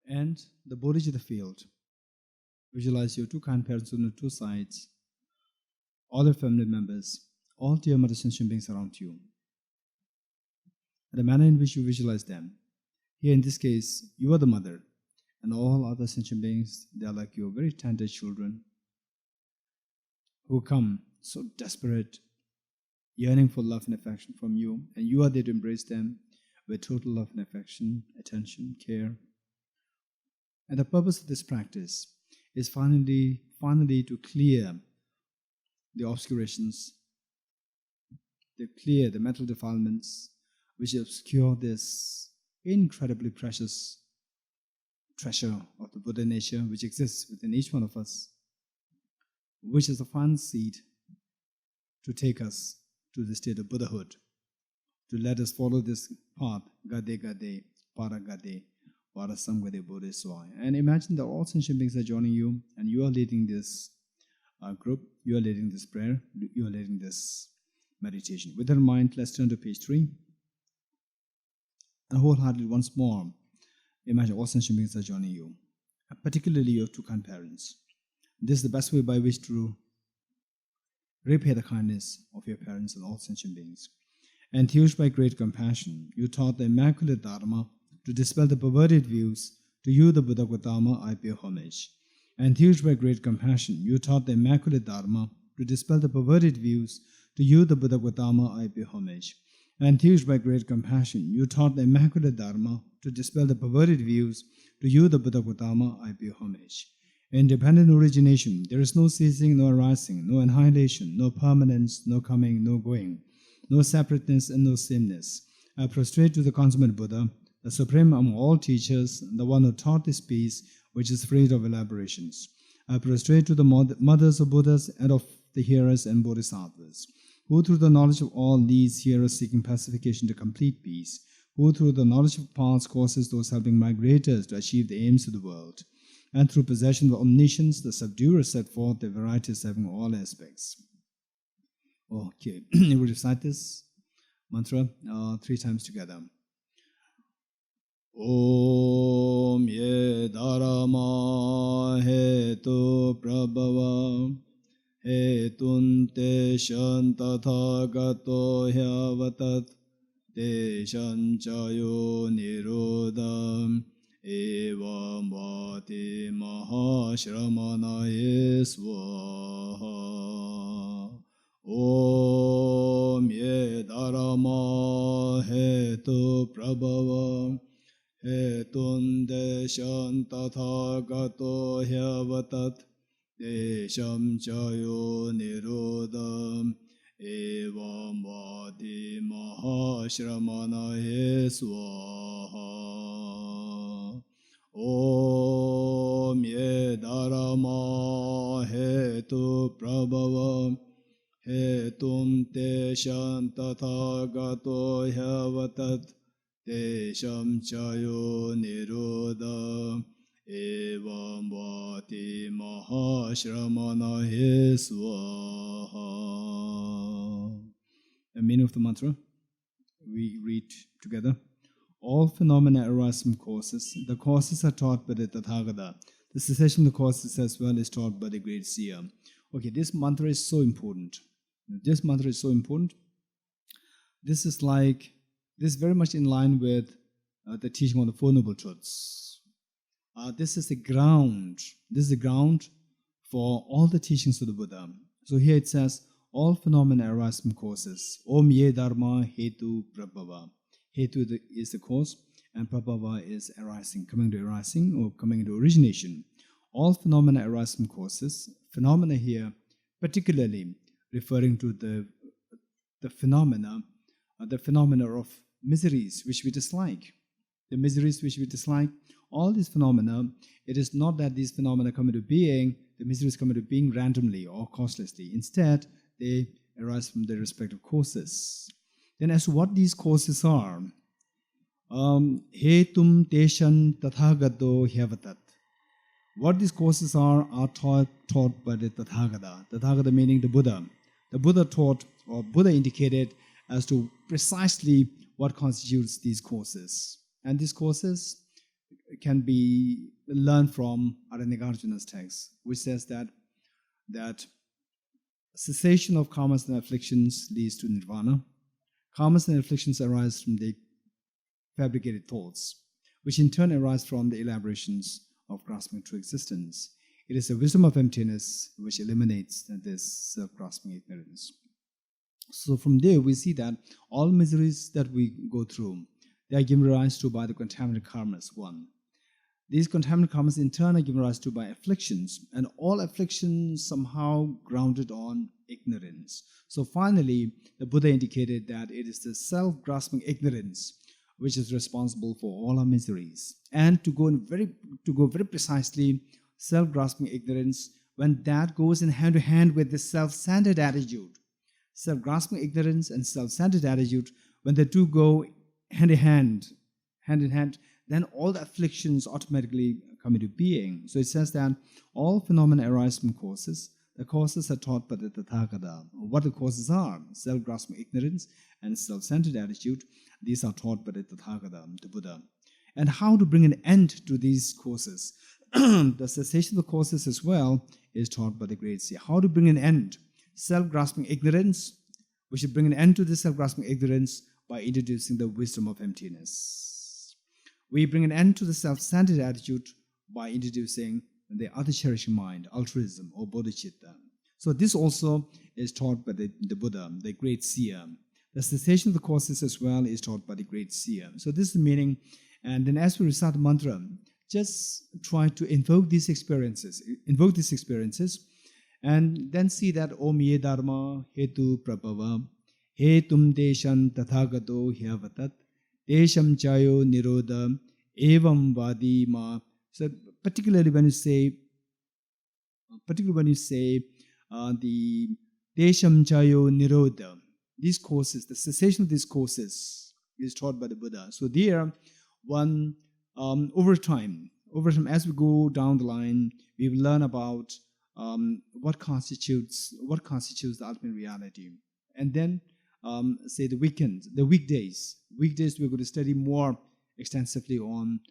And the Bodhicitta field. Visualize your two kind parents on the two sides, all your family members, all dear mother sentient beings around you. And the manner in which you visualize them. Here in this case, you are the mother, and all other sentient beings, they are like your very tender children who come so desperate, yearning for love and affection from you, and you are there to embrace them with total love and affection, attention, care. And the purpose of this practice is finally to clear the obscurations, to clear the mental defilements which obscure this incredibly precious treasure of the Buddha nature which exists within each one of us, which is the final seed to take us to the state of Buddhahood, to let us follow this path, Gade Gade, Para Gade, Para Samgade Bodhiswai. And imagine that all sentient beings are joining you, and you are leading this group, you are leading this prayer, you are leading this meditation. With that in mind, let's turn to page 3. And wholeheartedly once more, imagine all sentient beings are joining you, particularly your two kind parents. This is the best way by which to repay the kindness of your parents and all sentient beings. Enthused by great compassion, you taught the Immaculate Dharma to dispel the perverted views. To you, the Buddha Gautama, I pay homage. Enthused by great compassion, you taught the Immaculate Dharma to dispel the perverted views. To you, the Buddha Gautama, I pay homage. Enthused by great compassion, you taught the Immaculate Dharma to dispel the perverted views. To you, the Buddha Gautama, I pay homage. Independent origination, there is no ceasing, no arising, no annihilation, no permanence, no coming, no going, no separateness and no sameness. I prostrate to the consummate Buddha, the supreme among all teachers, the one who taught this peace which is free of elaborations. I prostrate to the mothers of Buddhas and of the hearers and bodhisattvas, who through the knowledge of all leads hearers seeking pacification to complete peace, who through the knowledge of paths causes those helping migrators to achieve the aims of the world, and through possession of omniscience, the subduers set forth the varieties having all aspects. Okay, we will recite this mantra 3 times together. Om ye dharma hetu prabhava hetun te shantatha gato hyavatat te shanchayo nirodham evam vati mahashramanaye swaha. Om ye dharma hetu prabhava hetun desham tatha gato hyavatat desham chayo nirodham evam vati mahashramanaye swaha. Om ye dharma hetu prabhava hetun desham tatha gato hyavatat desham chayo nirodha evam vati mahashramanaye swaha. The meaning of the mantra, we read together. All phenomena arise from causes. The causes are taught by the Tathagata. The cessation of the causes as well is taught by the great seer. Okay, this mantra is so important. This mantra is so important. This is very much in line with the teaching on the Four Noble Truths. This is the ground. This is the ground for all the teachings of the Buddha. So here it says, all phenomena arise from causes. Om ye dharma hetu prabhava. Hetu is the cause, and prabhava is arising, coming to arising or coming into origination. All phenomena arise from causes. Phenomena here, particularly referring to the phenomena of miseries which we dislike. The miseries which we dislike, all these phenomena, it is not that these phenomena come into being, the miseries come into being randomly or causelessly. Instead, they arise from their respective causes. Then as to what these causes are, hetum teshan tathagato hyavatat. What these causes are taught by the Tathagata. Tathagata meaning the Buddha. The Buddha taught, or Buddha indicated as to precisely what constitutes these causes. And these causes can be learned from Nagarjuna's text, which says that cessation of karmas and afflictions leads to nirvana. Karmas and afflictions arise from the fabricated thoughts, which in turn arise from the elaborations of grasping true existence. It is the wisdom of emptiness which eliminates this self-grasping ignorance. So from there we see that all miseries that we go through, they are given rise to by the contaminated karmas, one. These contaminated karmas in turn are given rise to by afflictions, and all afflictions somehow grounded on ignorance. So finally, the Buddha indicated that it is the self-grasping ignorance which is responsible for all our miseries. And to go very precisely, self-grasping ignorance, when that goes in hand to hand with the self-centered attitude, self-grasping ignorance and self-centered attitude, when the two go hand in hand, then all the afflictions automatically come into being. So it says that all phenomena arise from causes. The causes are taught by the Tathagata. What the causes are, self-grasping ignorance and self-centered attitude, these are taught by the Tathagata, the Buddha. And how to bring an end to these causes. The cessation of the causes as well is taught by the great seer. How to bring an end? Self-grasping ignorance. We should bring an end to this self-grasping ignorance by introducing the wisdom of emptiness. We bring an end to the self-centered attitude by introducing the other cherishing mind, altruism or Bodhicitta. So this also is taught by the Buddha, the great seer. The cessation of the causes as well is taught by the great seer. So this is the meaning. And then as we recite the mantra, just try to invoke these experiences, and then see that Om Ye Dharma Hetu Prabhava Hetum Desham Tathagato Hyavatat Desham Chayo Nirodha Evam Vadi Ma. So particularly when you say the Desham Chayo Nirodha, these courses, the cessation of these courses is taught by the Buddha. So there, one over time, as we go down the line, we will learn about what constitutes the ultimate reality, and then say the weekdays we're going to study more extensively on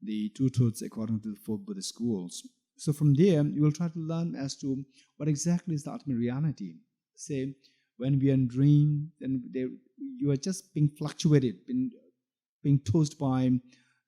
the two truths according to the four Buddhist schools. So from there, you will try to learn as to what exactly is the ultimate reality. Say, when we are in dream, then you are just being fluctuated, being tossed by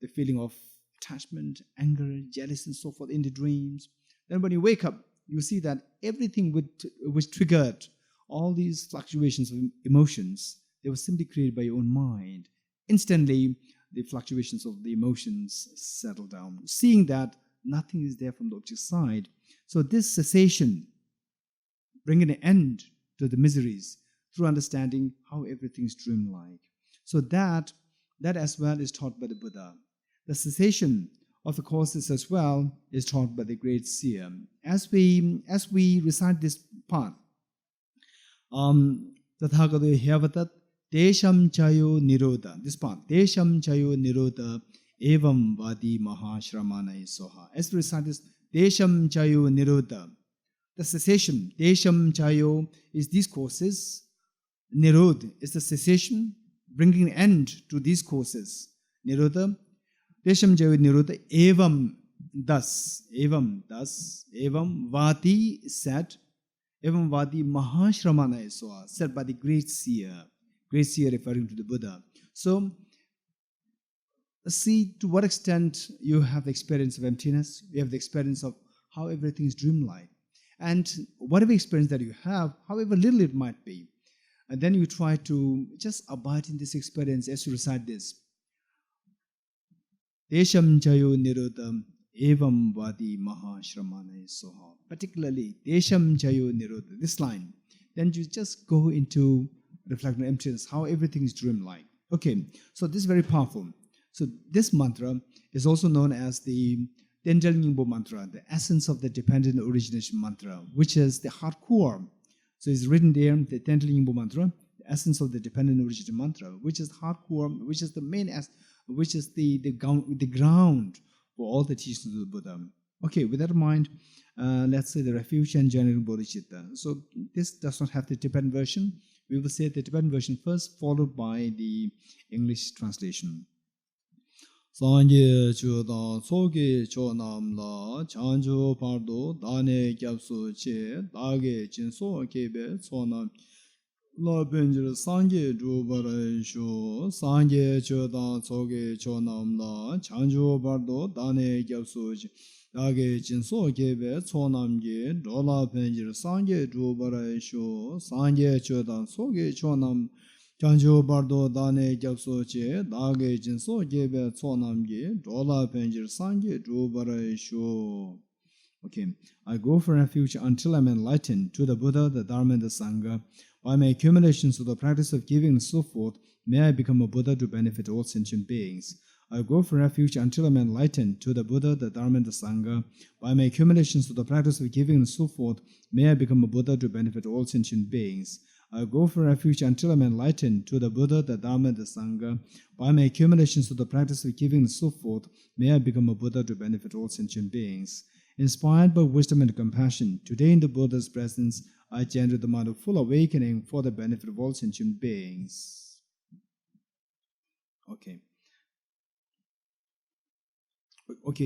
the feeling of attachment, anger, jealousy, and so forth in the dreams. Then when you wake up, you see that everything which triggered all these fluctuations of emotions, they were simply created by your own mind. Instantly, the fluctuations of the emotions settle down, seeing that nothing is there from the object side. So this cessation, bringing an end to the miseries through understanding how everything is dreamlike. So that as well is taught by the Buddha. The cessation of the causes as well is taught by the great seer. As we recite this part, Tathagata Hyavatat Desham Chayo Nirodha. This part, Desham Chayo Nirodha Evam Vadi Mahashramana Soha. As we recite this, Desham Chayo Nirodha. The cessation, Desham Chayo, is these causes. Nirodha is the cessation, bringing an end to these causes. Nirodha. Desham Chayo Nirodha Evam thus, Evam Vati said, Evam Vadi Mahashramana Soha, said by the great seer referring to the Buddha. So, see to what extent you have the experience of emptiness, you have the experience of how everything is dreamlike. And whatever experience that you have, however little it might be, and then you try to just abide in this experience as you recite this. Desham Chayo Nirodham Evam Vadi Mahashramana Soha. Particularly, Desham Chayo Nirodha, this line. Then you just go into reflecting on emptiness, how everything is dreamlike. Okay, so this is very powerful. So this mantra is also known as the Tendel Nyingpo mantra, the essence of the dependent origination mantra, which is the hardcore. So it's written there, the Tendel Nyingpo mantra, the essence of the dependent origination mantra, which is hardcore, which is the main, which is the ground for all the teachings of the Buddha. Okay, with that in mind, let's say the Refuge and General Bodhicitta. So this does not have the Tibetan version. We will say the Tibetan version first, followed by the English translation. Sanje chudan soge chonam la chanjo pardo dane gyapsu che dage jinso kebe sonam la benjir sanje drubara sho sanje chudan soge chonam la chanjo pardo dane gyapsu che dage jinso kebe sonam ge dola benjir sanje drubara sho sanje chudan soge chonam Chanjo bardo dane gyapso che dage jinso gebe tsonamgi dola penjir sangye drubara sho. Okay, I go for refuge until I'm enlightened to the Buddha, the Dharma, and the Sangha. By my accumulations of the practice of giving and so forth, may I become a Buddha to benefit all sentient beings. I go for refuge until I'm enlightened to the Buddha, the Dharma, and the Sangha. By my accumulations of the practice of giving and so forth, may I become a Buddha to benefit all sentient beings. I go for refuge until I'm enlightened to the Buddha, the Dharma, and the Sangha. By my accumulations of the practice of giving and so forth, may I become a Buddha to benefit all sentient beings. Inspired by wisdom and compassion, today in the Buddha's presence, I generate the mind of full awakening for the benefit of all sentient beings. Okay,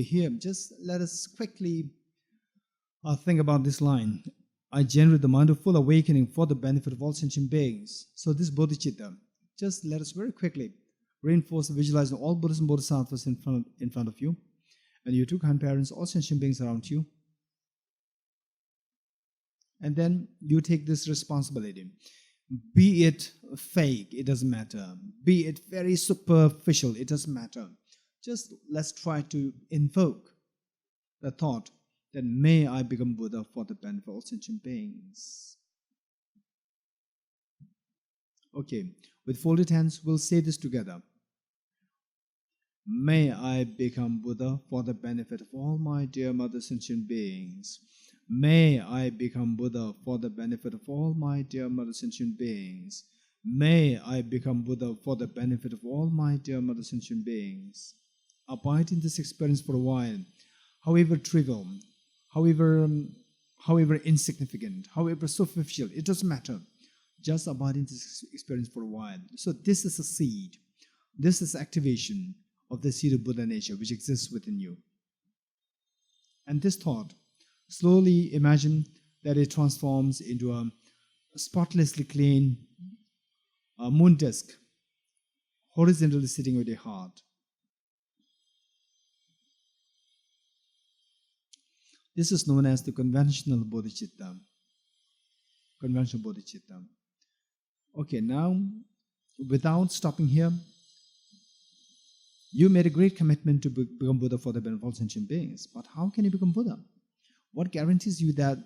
here, just let us quickly think about this line. I generate the mind of full awakening for the benefit of all sentient beings. So this Bodhicitta, just let us very quickly reinforce and visualize all Buddhas and Bodhisattvas in front of you, and your two kind parents, all sentient beings around you. And then you take this responsibility. Be it fake, it doesn't matter. Be it very superficial, it doesn't matter. Just let's try to invoke the thought that may I become Buddha for the benefit of all sentient beings. Okay, with folded hands, we'll say this together. May I become Buddha for the benefit of all my dear mother sentient beings. May I become Buddha for the benefit of all my dear mother sentient beings. May I become Buddha for the benefit of all my dear mother sentient beings. Abide in this experience for a while, however trivial, however insignificant, however superficial, it doesn't matter. Just abide in this experience for a while. So this is a seed. This is activation of the seed of Buddha nature which exists within you. And this thought, slowly imagine that it transforms into a spotlessly clean moon disk, horizontally sitting with your heart. This is known as the conventional Bodhicitta. Conventional Bodhicitta. Okay, now, without stopping here, you made a great commitment to become Buddha for the benefit of all sentient beings. But how can you become Buddha? What guarantees you that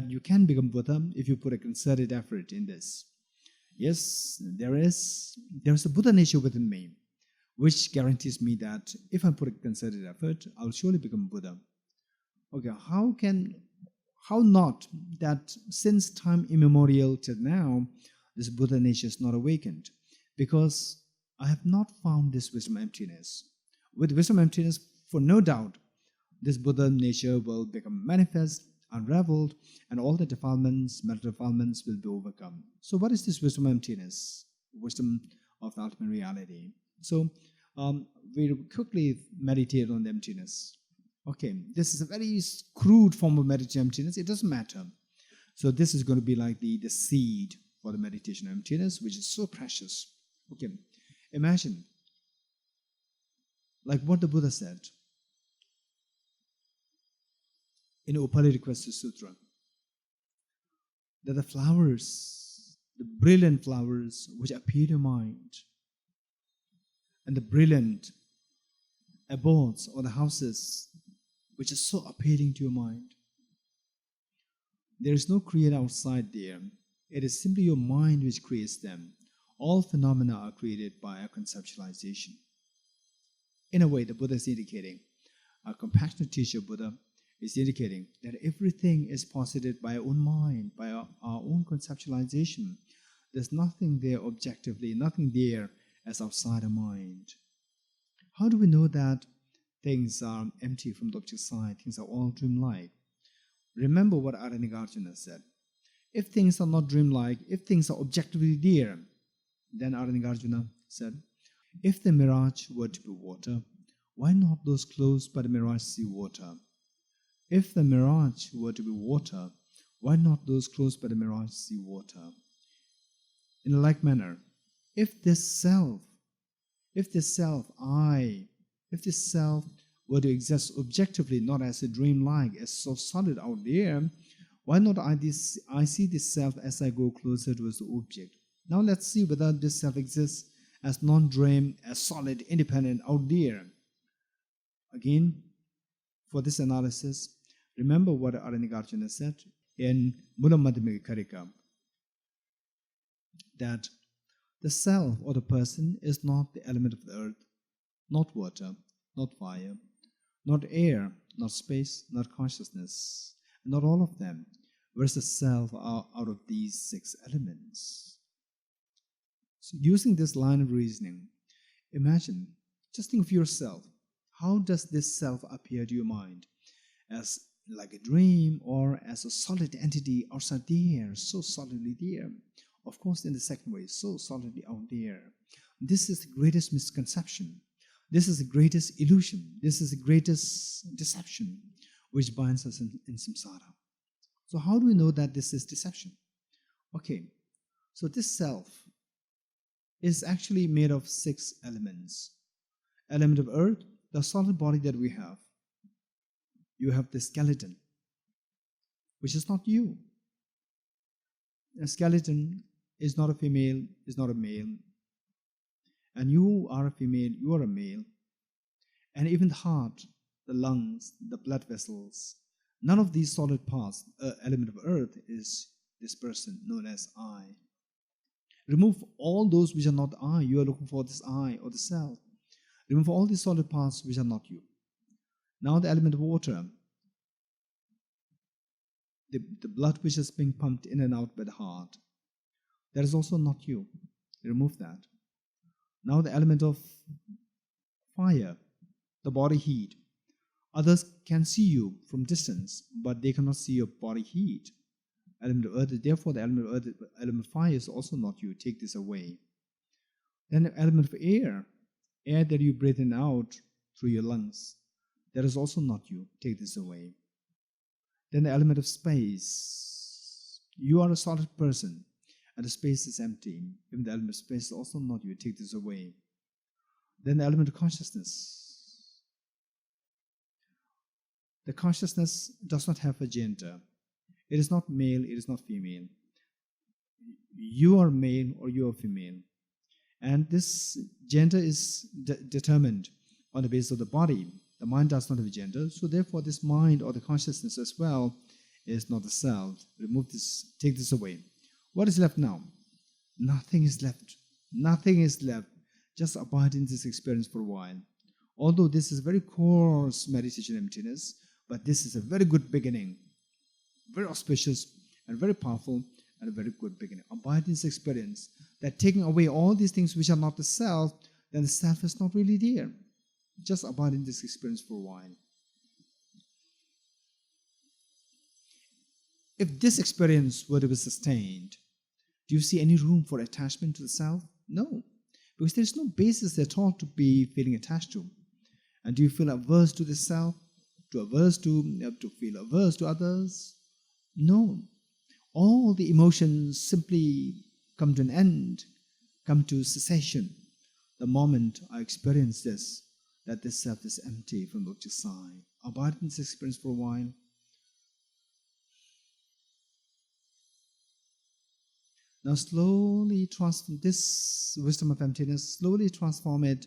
you can become Buddha if you put a concerted effort in this? Yes, there is a Buddha nature within me, which guarantees me that if I put a concerted effort, I'll surely become Buddha. Okay, how not that since time immemorial till now, this Buddha nature is not awakened? Because I have not found this wisdom emptiness. With wisdom emptiness, for no doubt, this Buddha nature will become manifest, unraveled, and all the defilements, mental defilements will be overcome. So what is this wisdom emptiness? Wisdom of the ultimate reality. So we quickly meditate on the emptiness. Okay, this is a very crude form of meditation emptiness. It doesn't matter. So this is going to be like the seed for the meditation emptiness, which is so precious. Okay, imagine like what the Buddha said in Upanishad Sutra, that the flowers, the brilliant flowers which appear in your mind, and the brilliant abodes or the houses which is so appealing to your mind. There is no creator outside there. It is simply your mind which creates them. All phenomena are created by our conceptualization. In a way, the Buddha is indicating, our compassionate teacher Buddha is indicating that everything is posited by our own mind, by our own conceptualization. There's nothing there objectively, nothing there as outside our mind. How do we know that things are empty from the object side, things are all dreamlike? Remember what Arjuna said. If things are not dreamlike, if things are objectively there, then Arjuna said, if the mirage were to be water, why not those close by the mirage sea water? If the mirage were to be water, why not those close by the mirage sea water? In a like manner, if this self, I, if this self were to exist objectively, not as a dream-like, as so solid out there, why not I see this self as I go closer towards the object? Now let's see whether this self exists as non-dream, as solid, independent out there. Again, for this analysis, remember what Aranyaka said in Mula Madhyamika Karika, that the self or the person is not the element of the earth, not water, not fire, not air, not space, not consciousness, not all of them. Whereas the self are out of these 6 elements. So using this line of reasoning, imagine, just think of yourself. How does this self appear to your mind? As like a dream or as a solid entity outside there, so solidly there? Of course, in the second way, so solidly out there. This is the greatest misconception. This is the greatest illusion. This is the greatest deception which binds us in samsara. So how do we know that this is deception? Okay, so this self is actually made of 6 elements. Element of earth, the solid body that we have. You have the skeleton, which is not you. A skeleton is not a female, is not a male. And you are a female, you are a male. And even the heart, the lungs, the blood vessels, none of these solid parts, element of earth, is this person known as I. Remove all those which are not I. You are looking for this I or the self. Remove all these solid parts which are not you. Now the element of water, the blood which is being pumped in and out by the heart, that is also not you. Remove that. Now the element of fire, the body heat. Others can see you from distance, but they cannot see your body heat. Element of earth, therefore the element of earth, element of fire is also not you. Take this away. Then the element of air that you breathe in and out through your lungs, that is also not you. Take this away. Then the element of space. You are a solid person, and the space is empty. Even the element of space is also not you. Take this away. Then the element of consciousness. The consciousness does not have a gender. It is not male, it is not female. You are male or you are female. And this gender is determined on the basis of the body. The mind does not have a gender, so therefore this mind or the consciousness as well is not the self. Remove this, take this away. What is left now? Nothing is left. Nothing is left. Just abide in this experience for a while. Although this is very coarse meditation emptiness, but this is a very good beginning. Very auspicious and very powerful and a very good beginning. Abide in this experience that taking away all these things which are not the self, then the self is not really there. Just abide in this experience for a while. If this experience were to be sustained, do you see any room for attachment to the self? No, because there is no basis at all to be feeling attached to. And do you feel averse to the self? To feel averse to others? No. All the emotions simply come to an end, come to cessation. The moment I experience this, that this self is empty from which to sigh. Abide in this experience for a while. Now slowly transform this wisdom of emptiness, slowly transform it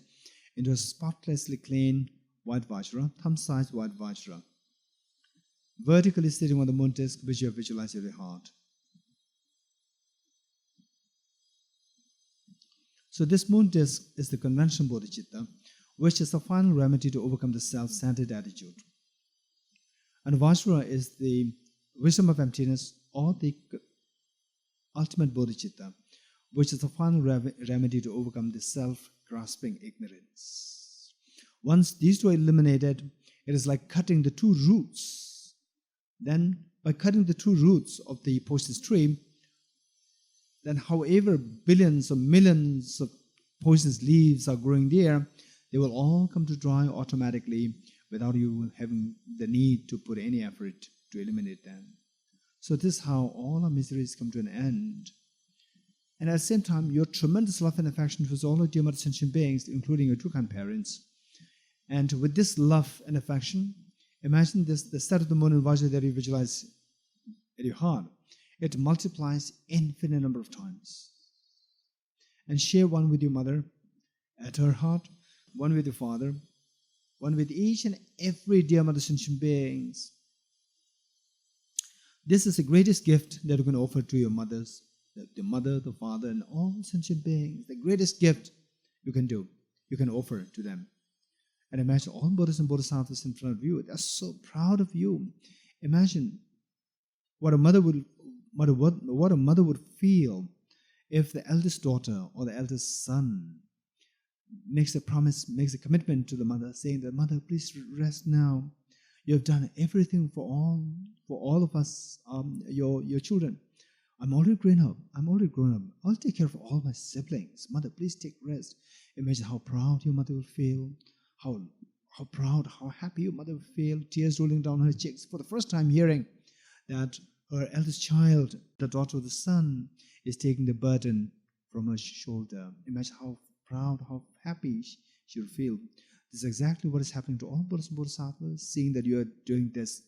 into a spotlessly clean white Vajra, thumb-sized white Vajra, vertically sitting on the moon disk which you have visualized in your heart. So this moon disk is the conventional Bodhicitta, which is the final remedy to overcome the self-centered attitude. And Vajra is the wisdom of emptiness or the ultimate Bodhicitta, which is the final remedy to overcome the self-grasping ignorance. Once these two are eliminated, it is like cutting the 2 roots. Then, by cutting the 2 roots of the poisonous tree, then however billions or millions of poisonous leaves are growing there, They will all come to dry automatically without you having the need to put any effort to eliminate them. So this is how all our miseries come to an end. And at the same time, your tremendous love and affection towards all your dear mother sentient beings, including your two kind parents. And with this love and affection, imagine this, the set of the moon and Vajra that you visualize at your heart. It multiplies infinite number of times. And share one with your mother at her heart, one with your father, one with each and every dear mother sentient beings. This is the greatest gift that you can offer to your mothers, the mother, the father, and all sentient beings. The greatest gift you can do, you can offer to them. And imagine all Buddhists and Bodhisattvas in front of you. They're so proud of you. Imagine what a mother would feel if the eldest daughter or the eldest son makes a promise, makes a commitment to the mother, saying that, "Mother, please rest now. You have done everything for all of us, your children. I'm already grown up. I'll take care of all my siblings. Mother, please take rest." Imagine how proud your mother will feel, how proud, how happy your mother will feel, tears rolling down her cheeks for the first time hearing that her eldest child, the daughter of the son, is taking the burden from her shoulder. Imagine how proud, how happy she will feel. This is exactly what is happening to all Buddhists and Bodhisattvas, seeing that you are doing this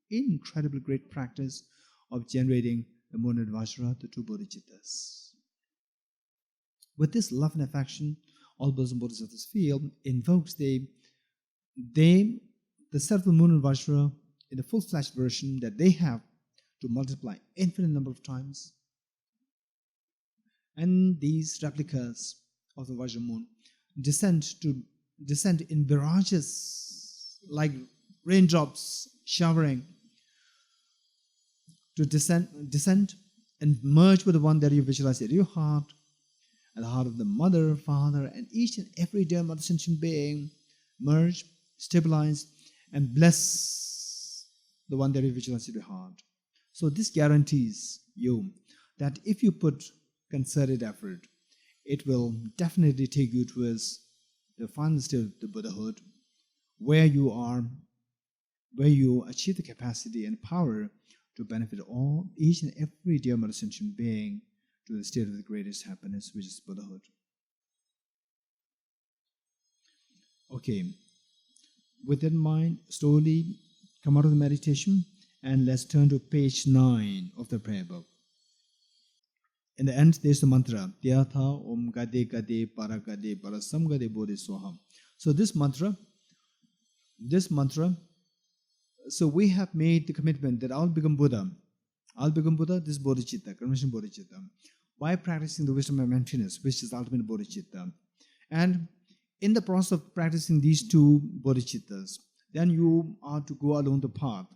incredibly great practice of generating the moon and Vajra, the two Bodhicittas. With this love and affection, all Buddhists and Bodhisattvas feel, invokes the set of the moon and Vajra in the full-fledged version that they have to multiply infinite number of times. And these replicas of the Vajra moon descend in barrages like raindrops showering, to descend and merge with the one that you visualize in your heart, and the heart of the mother, father, and each and every dear mother sentient being, merge, stabilize, and bless the one that you visualize in your heart. So this guarantees you that if you put concerted effort, it will definitely take you towards the final state of the Buddhahood, where you achieve the capacity and power to benefit each and every dear mother sentient being to the state of the greatest happiness, which is Buddhahood. Okay, with that in mind, slowly come out of the meditation and let's turn to page 9 of the prayer book. In the end, there's the mantra, Tyatha Om Gade Gade Para Gade Parasam Gade Bodhi Soham. So this mantra, so we have made the commitment that I'll become Buddha. This is Bodhicitta, conventional Bodhicitta, by practicing the wisdom of emptiness, which is ultimate Bodhicitta. And in the process of practicing these two Bodhicittas, then you are to go along the path.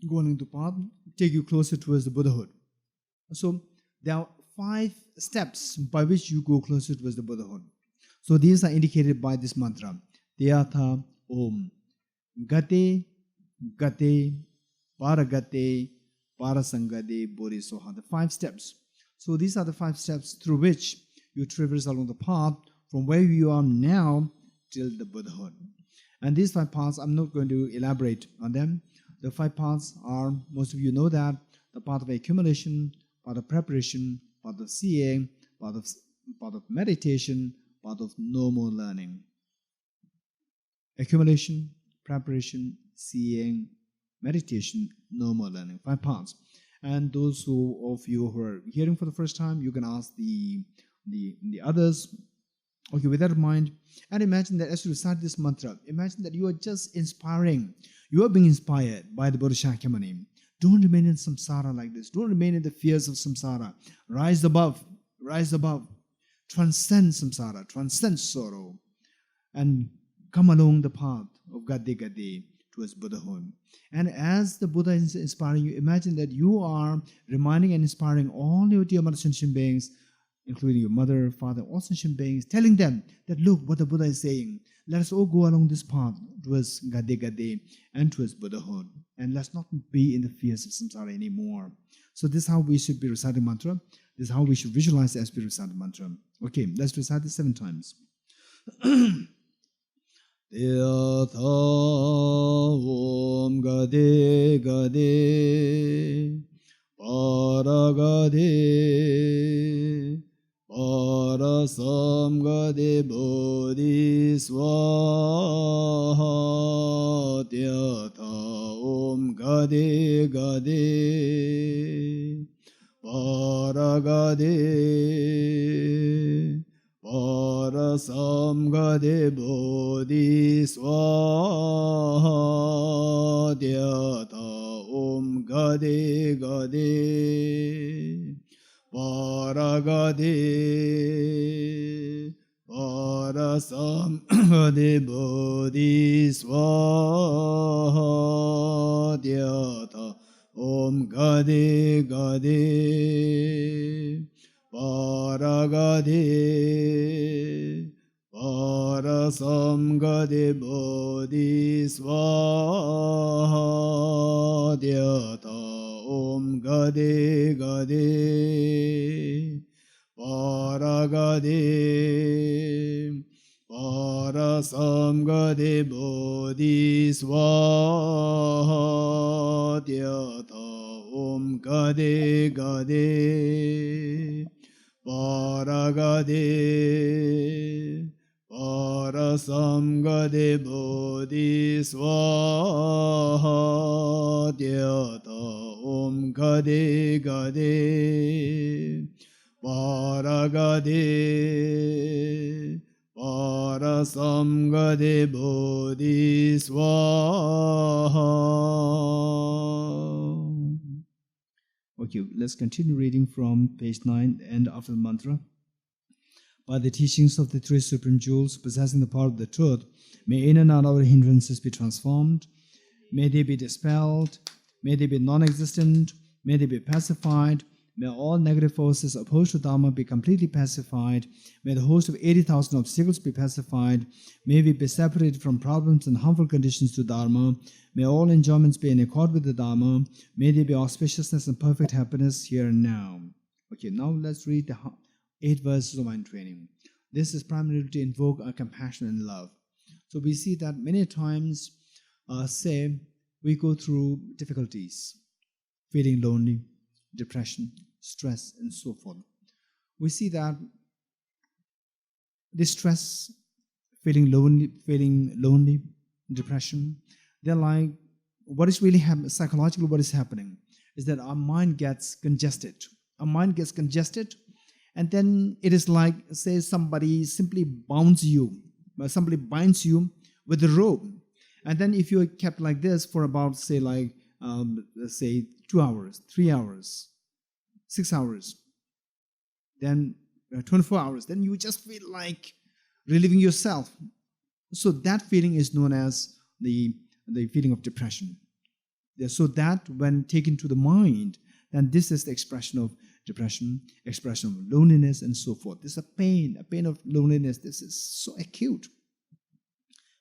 Go along the path, take you closer towards the Buddhahood. So there are 5 steps by which you go closer towards the Buddhahood. So these are indicated by this mantra. Tyatha Om Gate Gate Paragate Parasangade Bodhi Soha. The 5 steps. So these are the 5 steps through which you traverse along the path from where you are now till the Buddhahood. And these 5 paths, I'm not going to elaborate on them. The 5 paths are, most of you know that, the path of accumulation, path of preparation, path of seeing, path of meditation, path of no more learning. Accumulation, preparation, seeing, meditation, no more learning. 5 paths. And those of you who are hearing for the first time, you can ask the others. Okay, with that in mind, and imagine that as you recite this mantra, imagine that you are just inspiring. You are being inspired by the Buddha Shakyamuni. Don't remain in samsara like this. Don't remain in the fears of samsara. Rise above. Transcend samsara, transcend sorrow, and come along the path of Gade Gade towards Buddhahood. And as the Buddha is inspiring you, imagine that you are reminding and inspiring all your dear mother sentient beings, including your mother, father, all sentient beings, telling them that, look what the Buddha is saying. Let us all go along this path towards Gade Gade and towards Buddhahood. And let's not be in the fears of samsara anymore. So this is how we should be reciting mantra. This is how we should visualize as we recite the mantra. Okay, let's recite this 7 times. Tiyatha Om Gade Gade Paragade Parasam Gade Bodhi Swaha Tiyatha Om Gade Gade Paragade Parasam Gade Bodhi Swaha Dhyata Om Gade Gade Paragade Parasam Gade Bodhi Swaha Dhyata Om Gade Gade Paragade Parasam Gade Bodhi Swaha Dhyata Om Gade Gade Paragade Parasam Gade Bodhi Swaha Dhyata Om Gade Gade Paragade Parasam Gade Bodhi Swaha Dhyata Om Gade Gade Paragade Parasam Gade Bodhi Swaha. Okay, let's continue reading from page 9, the end of the mantra. By the teachings of the three supreme jewels possessing the power of the truth, may in and out our hindrances be transformed, may they be dispelled, may they be non-existent, may they be pacified, may all negative forces opposed to Dharma be completely pacified, may the host of 80,000 obstacles be pacified, may we be separated from problems and harmful conditions to Dharma, may all enjoyments be in accord with the Dharma, may there be auspiciousness and perfect happiness here and now. Okay, now let's read the 8 verses of mind training. This is primarily to invoke our compassion and love. So we see that many times, say, we go through difficulties, feeling lonely, depression, stress, and so forth. We see that this stress, feeling lonely, depression, they're like, what is really happening, psychologically what is happening is that our mind gets congested. Our mind gets congested, and then it is like, say, somebody simply binds you with a rope. And then if you're kept like this for about, say, let's say 2 hours, 3 hours, 6 hours, then 24 hours, then you just feel like relieving yourself. So that feeling is known as the feeling of depression. So that when taken to the mind, then this is the expression of depression, expression of loneliness, and so forth. This is a pain of loneliness. This is so acute.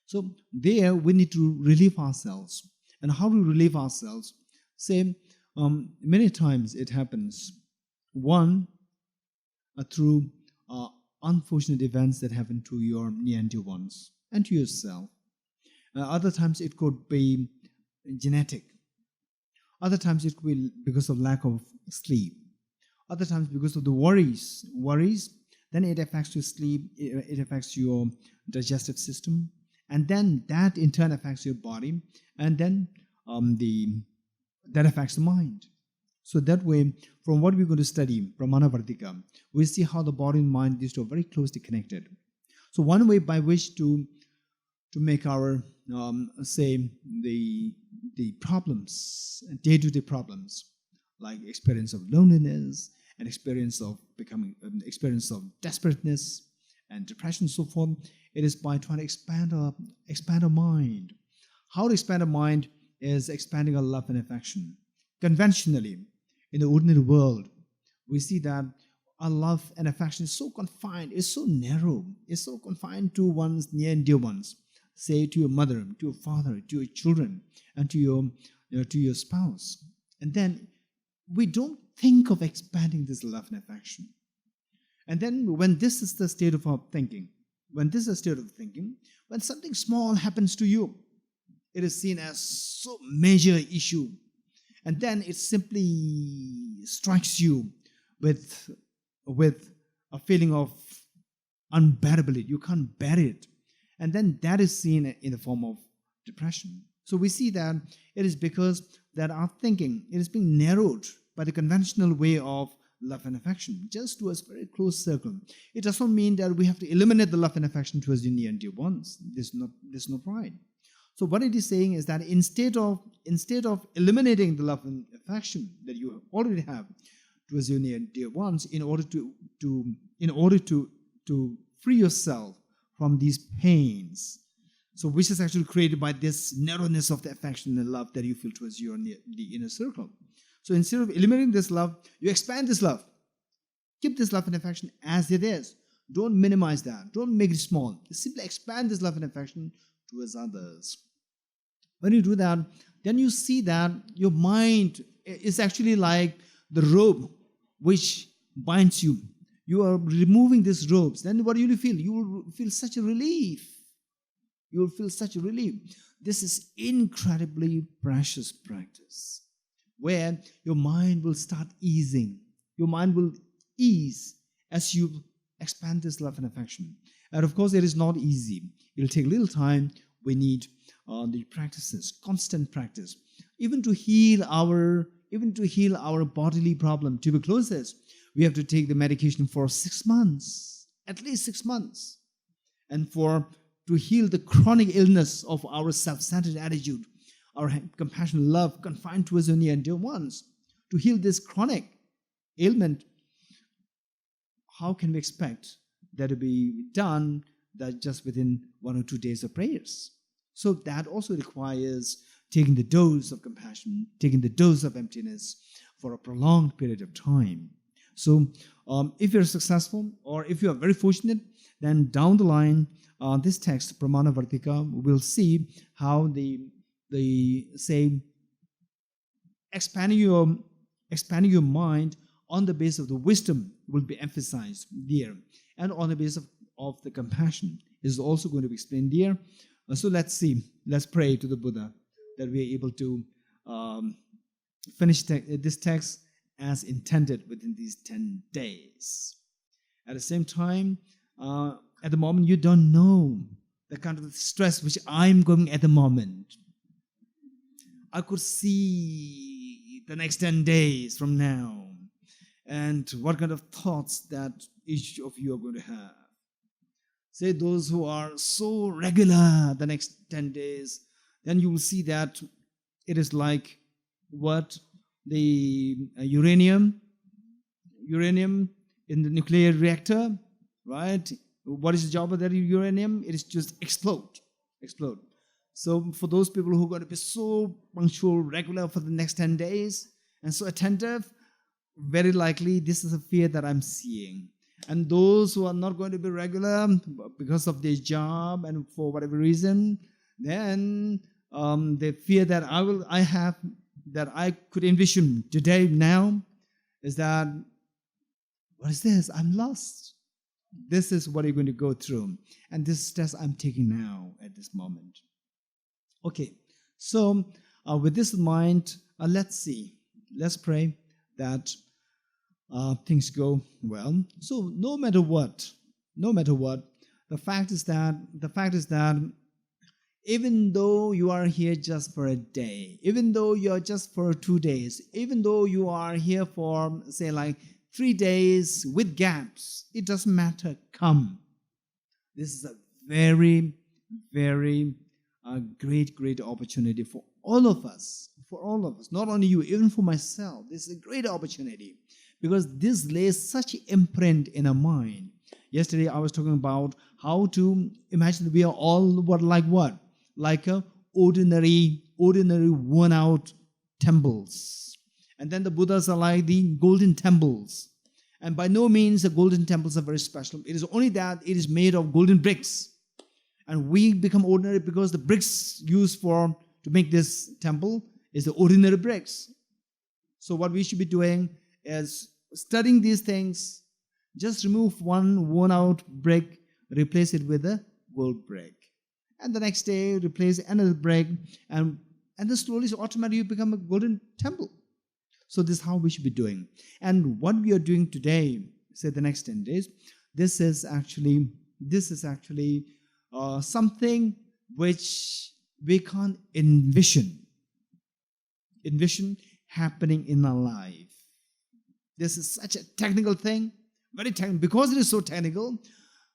So there we need to relieve ourselves. And how do we relieve ourselves? Say, many times it happens, one, through unfortunate events that happen to your near and dear ones and to yourself. Other times it could be genetic. Other times it could be because of lack of sleep. Other times because of the worries, then it affects your sleep, it affects your digestive system, and then that in turn affects your body, and then that affects the mind. So that way, from what we're going to study, Pramāṇavārttika, we see how the body and mind, these two are very closely connected. So one way by which to make our, say, the problems, day-to-day problems, like experience of loneliness, and experience of desperateness, and depression, and so forth, it is by trying to expand our mind. How to expand our mind is expanding our love and affection. Conventionally, in the ordinary world, we see that our love and affection is so confined, is so narrow, is so confined to one's near and dear ones. Say to your mother, to your father, to your children, and to your spouse. And then we don't think of expanding this love and affection. And then when this is the state of our thinking, when this is a state of thinking, when something small happens to you, it is seen as so major issue. And then it simply strikes you with a feeling of unbearability. You can't bear it. And then that is seen in the form of depression. So we see that it is because that our thinking, it is being narrowed by the conventional way of love and affection, just to a very close circle. It does not mean that we have to eliminate the love and affection towards the near and dear ones. There's no pride. So what it is saying is that instead of eliminating the love and affection that you already have towards your near and dear ones, in order to free yourself from these pains, so which is actually created by this narrowness of the affection and love that you feel towards the inner circle. So instead of eliminating this love, you expand this love. Keep this love and affection as it is. Don't minimize that. Don't make it small. Simply expand this love and affection towards others. When you do that, then you see that your mind is actually like the rope which binds you. You are removing these ropes. Then what do you feel? You will feel such a relief. You will feel such a relief. This is incredibly precious practice, where your mind will start easing. Your mind will ease as you expand this love and affection. And of course, it is not easy. It will take a little time. We need the practices, constant practice, even to heal our bodily problem, tuberculosis. We have to take the medication for 6 months, at least 6 months, and to heal the chronic illness of our self-centered attitude, our compassion, love confined towards the near and dear ones, to heal this chronic ailment. How can we expect that to be done that just within 1 or 2 days of prayers? So that also requires taking the dose of compassion, taking the dose of emptiness for a prolonged period of time. So if you're successful, or if you are very fortunate, then down the line, this text, Pramāṇavārttika, will see how the say, expanding your mind on the basis of the wisdom will be emphasized there, and on the basis of the compassion is also going to be explained there. So let's pray to the Buddha that we are able to finish this text as intended within these 10 days. At the same time, at the moment, you don't know the kind of stress which I'm going at the moment. I could see the next 10 days from now and what kind of thoughts that each of you are going to have. Say those who are so regular the next 10 days, then you will see that it is like what the uranium in the nuclear reactor, right? What is the job of that uranium? It is just explode. So for those people who are going to be so punctual, regular for the next 10 days and so attentive, very likely this is a fear that I'm seeing. And those who are not going to be regular because of their job and for whatever reason, then the fear that I could envision today now is that, what is this? I'm lost. This is what you're going to go through. And this stress I'm taking now at this moment. Okay, so with this in mind, let's pray that things go well. So no matter what, the fact is that even though you are here just for a day, even though you are just for 2 days, even though you are here for, say, like 3 days with gaps, it doesn't matter. Come. This is a very, very great opportunity for all of us. Not only you, even for myself. This is a great opportunity because this lays such an imprint in our mind. Yesterday I was talking about how to imagine we are all what? Like a ordinary worn-out temples. And then the Buddhas are like the golden temples. And by no means the golden temples are very special. It is only that it is made of golden bricks. And we become ordinary because the bricks used to make this temple is the ordinary bricks. So what we should be doing is studying these things. Just remove one worn-out brick, replace it with a gold brick. And the next day, replace another brick, and then slowly, so automatically, you become a golden temple. So this is how we should be doing. And what we are doing today, say the next 10 days, this is actually something which we can't envision happening in our life. This is such a technical thing, very technical. Because it is so technical,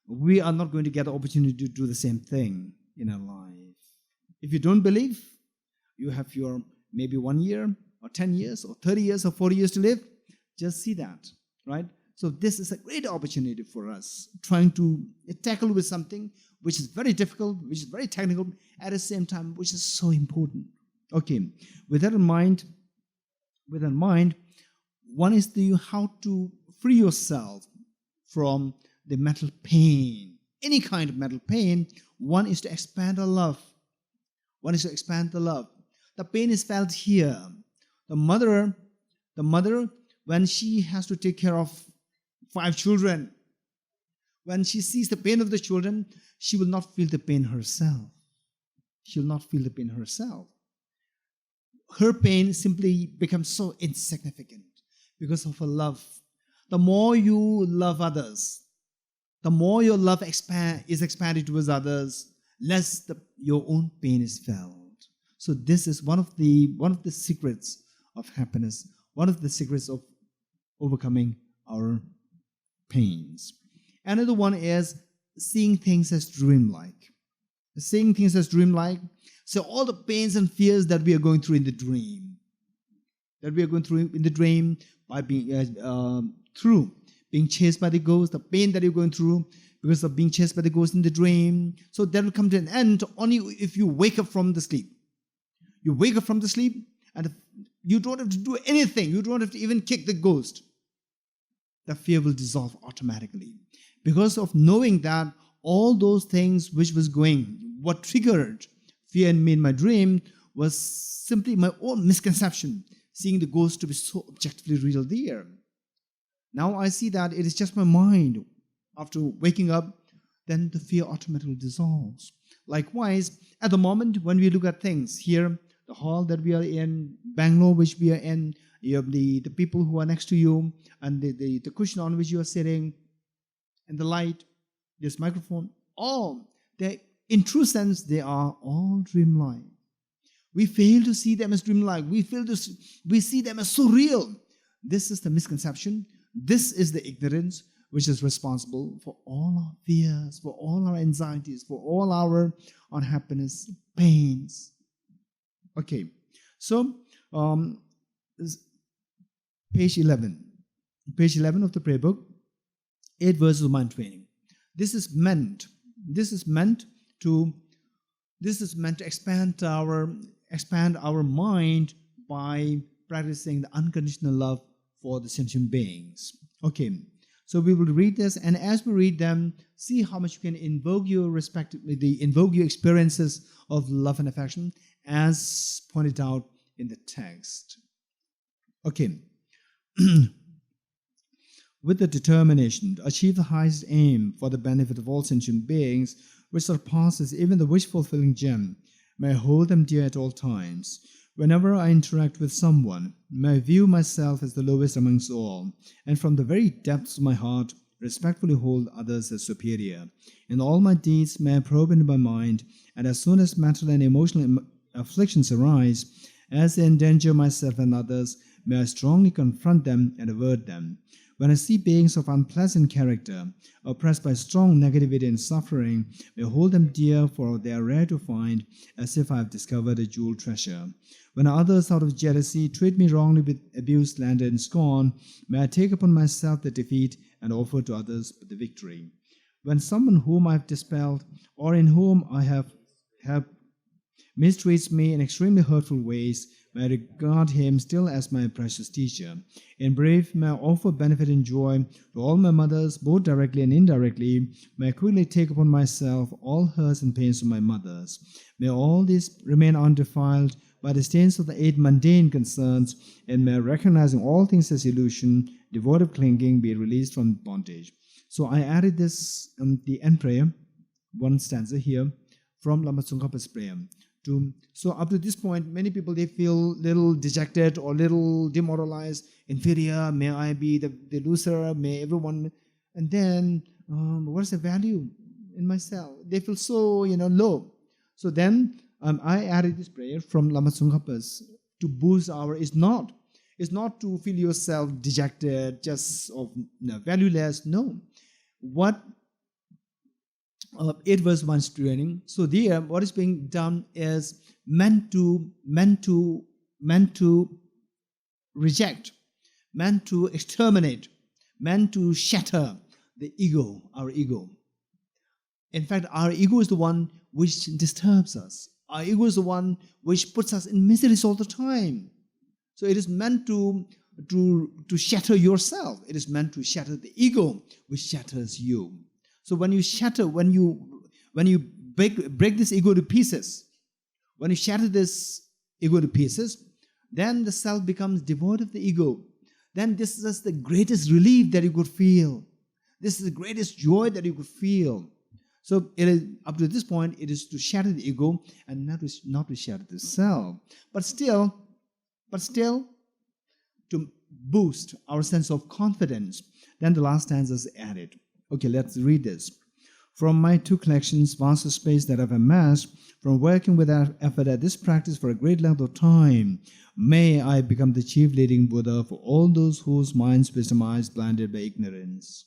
we are not going to get the opportunity to do the same thing in our life. If you don't believe, you have your maybe 1 year or 10 years or 30 years or 40 years to live. Just see that, right? So this is a great opportunity for us, trying to tackle with something which is very difficult, which is very technical, at the same time, which is so important. Okay, with that in mind, one is how to free yourself from the mental pain, any kind of mental pain. One is to expand our love. The pain is felt here. The mother, when she has to take care of 5 children, when she sees the pain of the children, she will not feel the pain herself. Her pain simply becomes so insignificant because of her love. The more you love others, the more your love is expanded towards others, less your own pain is felt. So this is one of the secrets of happiness, one of the secrets of overcoming our pains. Another one is seeing things as dreamlike. So all the pains and fears that we are going through in the dream, by being through being chased by the ghost, the pain that you're going through because of being chased by the ghost in the dream. So that will come to an end only if you wake up from the sleep. You wake up from the sleep and you don't have to do anything. You don't have to even kick the ghost. The fear will dissolve automatically. Because of knowing that all those things what triggered fear in me in my dream was simply my own misconception, seeing the ghost to be so objectively real there. Now I see that it is just my mind. After waking up, then the fear automatically dissolves. Likewise, at the moment when we look at things here, the hall that we are in, Bangalore, which we are in, you have the people who are next to you, and the cushion on which you are sitting, and the light, this microphone, in true sense, they are all dreamlike. We fail to see them as dreamlike. We see them as so real. This is the misconception. This is the ignorance which is responsible for all our fears, for all our anxieties, for all our unhappiness, pains. Okay, so page 11 of the prayer book, 8 verses of mind training. This is meant to expand our mind by practicing the unconditional love for the sentient beings. Okay, so we will read this, and as we read them, see how much you can invoke your experiences of love and affection as pointed out in the text. Okay. With the determination to achieve the highest aim for the benefit of all sentient beings, which surpasses even the wish-fulfilling gem, may I hold them dear at all times. Whenever I interact with someone, may I view myself as the lowest amongst all, and from the very depths of my heart, respectfully hold others as superior. In all my deeds, may I probe into my mind, and as soon as mental and emotional afflictions arise, as they endanger myself and others, may I strongly confront them and avert them. When I see beings of unpleasant character, oppressed by strong negativity and suffering, may I hold them dear, for they are rare to find, as if I have discovered a jeweled treasure. When others, out of jealousy, treat me wrongly with abuse, slander, and scorn, may I take upon myself the defeat and offer to others the victory. When someone whom I have dispelled, or in whom I have mistreats me in extremely hurtful ways, may I regard him still as my precious teacher. In brief, may I offer benefit and joy to all my mothers, both directly and indirectly. May I quickly take upon myself all hurts and pains of my mothers. May all these remain undefiled by the stains of the 8 mundane concerns, and may I, recognizing all things as illusion, devoid of clinging, be released from bondage. So I added this, the end prayer, one stanza here, from Lama Tsongkhapa's prayer. So up to this point, many people, they feel little dejected or little demoralized, inferior, may I be the loser, may everyone, and then what's the value in myself? They feel so, low. So then I added this prayer from Lama Tsongkhapa's to boost it's not to feel yourself dejected, just valueless. No. What 8 verse 1 training. So there, what is being done is meant to reject, meant to exterminate, meant to shatter the ego, our ego. In fact, our ego is the one which disturbs us. Our ego is the one which puts us in miseries all the time. So it is meant to shatter yourself. It is meant to shatter the ego, which shatters you. So when you shatter, when you break this ego to pieces, when you shatter this ego to pieces, then the self becomes devoid of the ego. Then this is the greatest relief that you could feel. This is the greatest joy that you could feel. So it is, up to this point, it is to shatter the ego and not to shatter the self. But still, to boost our sense of confidence, then the last stanza is added. Okay, let's read this. From my 2 collections, vast space that I've amassed, from working without effort at this practice for a great length of time, may I become the chief leading Buddha for all those whose minds, wisdom eyes blinded by ignorance.